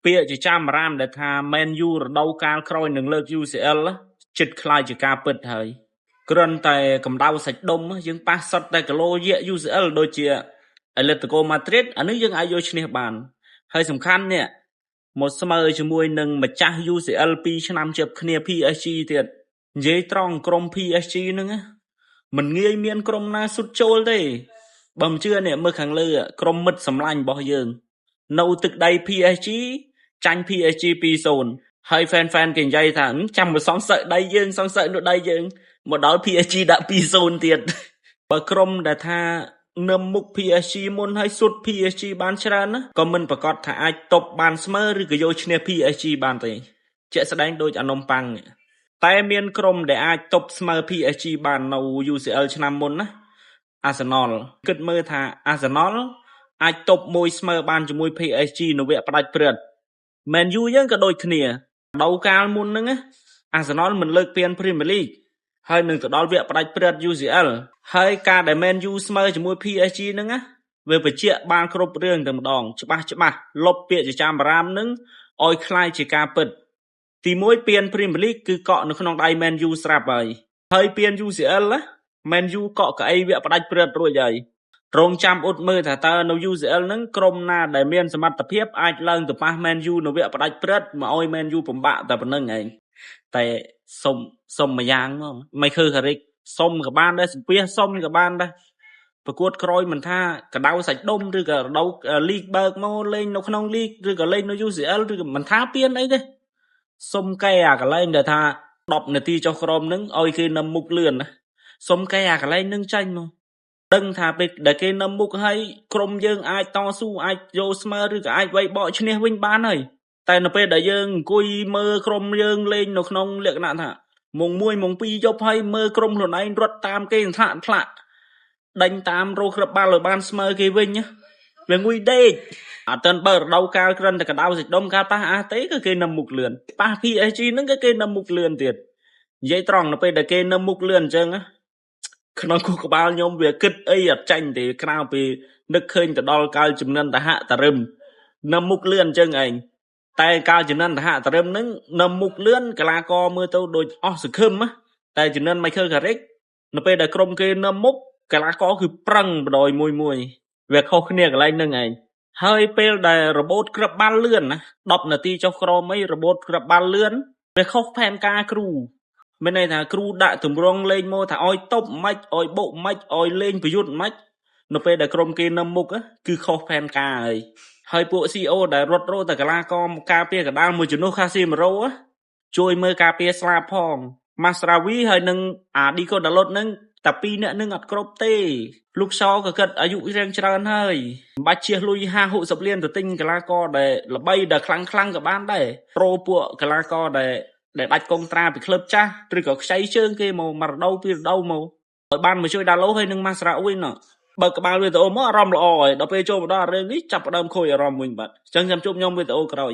ពាក្យជាចាំរាមដែលថា Man U រដូវកាលក្រោយនឹងលើក UCL ជិតខ្លាយជាការពិតហើយគ្រាន់តែកម្ដៅសាច់ដុំយើងប៉ះសុទ្ធតែគីឡូយាក UCL ដូចជា Atletico Madrid អានេះយើងអាចយកឈ្នះបានហើយសំខាន់នេះមកស្មើជាមួយនឹងម្ចាស់ UCL 2ឆ្នាំជាប់គ្នា PSG ទៀតនិយាយត្រង់ក្រុម PSG ហ្នឹងមិនងាយមានក្រុមណាសុទ្ធចូលទេបើមិនជឿនេះមើលខាងលើក្រុមមិត្តសម្លាញ់របស់យើងនៅទឹកដី PSG ចាញ់ PSG 2-0 ហើយ fan គេនិយាយថាចាំមកសងសឹកដៃយើងសងសឹកនោះដៃយើងមកដល់ PSG ដាក់ 2-0 ទៀតបើក្រុមដែលថានឹមមុខ PSG មុនហើយសុទ្ធ PSG បានច្រើនណាក៏មិនប្រកាសថាអាចតប់បានស្មើឬក៏យកឈ្នះ PSG បានទេជាក់ស្ដែងដូចអានំប៉័ងតែមានក្រុមដែលអាចតប់ស្មើ PSG បាននៅ UCL ឆ្នាំមុនណា Arsenal គិតមើលថា Arsenal អាចតប់មួយស្មើបានជាមួយ PSG នៅវគ្គផ្ដាច់ព្រឹត្ត Man U យើងក៏ដូចគ្នាដូវកាលមុនហ្នឹង Arsenal មិនលើកពាន Premier League ហើយនឹងទៅដល់វគ្គផ្ដាច់ព្រឹត្ត UCL ហើយការដែល Man U ស្មើជាមួយ PSG ហ្នឹងវាបញ្ជាក់បានគ្រប់រឿងតែម្ដងច្បាស់លុបពាក្យជាចាំរាមហ្នឹងឲ្យខ្លាយជាការពិតទី1ពាន Premier League គឺកក់នៅក្នុងដៃ Man U ស្រាប់ហើយពាន UCL Man U កក់កៅអីវគ្គផ្ដាច់ព្រឹត្តរួចហើយរងចាំអ៊ុតមើលថាតើនៅ UCL ហ្នឹងក្រុមណាដែលមានសមត្ថភាពអាចឡើងទៅប៉ះ Man U នៅវគ្គផ្ដាច់ព្រឹត្តមកឲ្យ Man U បំបាក់តែប៉ុណ្្នឹងឯងតែសុំមួយយ៉ាងមកមិនឃើខារិកសុំក៏បានដែរសំពះសុំក៏បានដែរប្រកួតក្រោយមិនថាកដៅសាច់ដុំឬក៏រដូវលីកបើកមកលេងនៅក្នុងលីកឬក៏លេងនៅ UCL ឬក៏មិនថាពានអីទេសុំកែអាកន្លែងដែលថា10នាទីចុះក្រោមនឹងឲ្យគេនឹមមុខលឿនណាសុំកែអាកន្លែងនឹងចាញ់មកដឹងថាពេលដែលគេនឹមមុខហើយក្រុមយើងអាចតស៊ូអាចយកស្មើឬក៏អាចវាយបកឈ្នះវិញបានហើយតែនៅពេលដែលយើងអង្គុយមើលក្រុមយើងលេងនៅក្នុងលក្ខណៈថាម៉ោង1ម៉ោង2យប់ហើយមើលក្រុមខ្លួនឯងរត់តាមគេថ្នាក់ដេញតាមរោគ្រាប់បាល់ឲ្យបានស្មើគេវិញវាងុយដេកអត់ទាន់បើរដូវកាលក្រិនតែកដៅសាច់ដុំកាលប៉ះអាទេគឺគេនឹមមុខលឿនប៉ះ PSG ហ្នឹងគឺគេនឹមមុខលឿនទៀតនិយាយត្រង់នៅពេលដែលគេនឹមមុខលឿនអញ្ចឹងក្នុងគូក្បាលខ្ញុំវាគិតអីអត់ចាញ់ទេក្រៅពីនឹកឃើញទៅដល់កាលចំនួនតហតរឹមនឹមមុខលឿនអញ្ចឹងឯងតែកាលចំនួនតហតរឹមហ្នឹងនឹមមុខលឿនកីឡាករមើលទៅដូចអស់សង្ឃឹមតែចំនួន Michael Carrick នៅពេលដែលក្រុមគេនឹមមុខកីឡាករគឺប្រឹងបដ មួយវាខុសគ្នាកន្លែងហ្នឹងឯងហើយពេលដែលរបូតគ្រាប់បាល់លឿនណា10នាទីចុះក្រោមអីរបូតគ្រាប់បាល់លឿនវាខុសផែនការគ្រូមានន័យថាគ្រូដាក់ទម្រង់លេងមកថាឲ្យតប់មិនឲ្យបុកមិនឲ្យលេងប្រយុទ្ធមិននៅពេលដែលក្រុមគេនឹមមុខគឺខុសផែនការហើយពួក CEO ដែលរត់រោតែកីឡាករមកការពារកណ្ដាលមួយជំនួស Casemiro ជួយមើលការពារស្លាបផង Masraoui ហើយនឹងអា Dico Dalot ហ្នឹងតែ2នាក់នឹងអត់គ្រប់ទេលោកសក៏គិតអាយុរៀងច្រើនហើយមិនបាច់ជះលុយ50-60លានទៅទិញកីឡាករដែលល្បីដែលខ្លាំងក៏បានដែរប្រូពួកកីឡាករដែលដាច់កុងត្រាពីក្លឹបចាស់ឬក៏ខ្ចីជើងគេមកមួយរដូវពីររដូវមកឲ្យបានមកជួយដាឡូហើយនឹង Masraoui ណោះបើក្បាលវីដេអូមកអារម្មណ៍ល្អហើយដល់ពេលចូលមកដល់រឿងនេះចាប់ផ្ដើមខូចអារម្មណ៍វិញបាទអញ្ចឹងចាំជួបខ្ញុំវីដេអូក្រោយ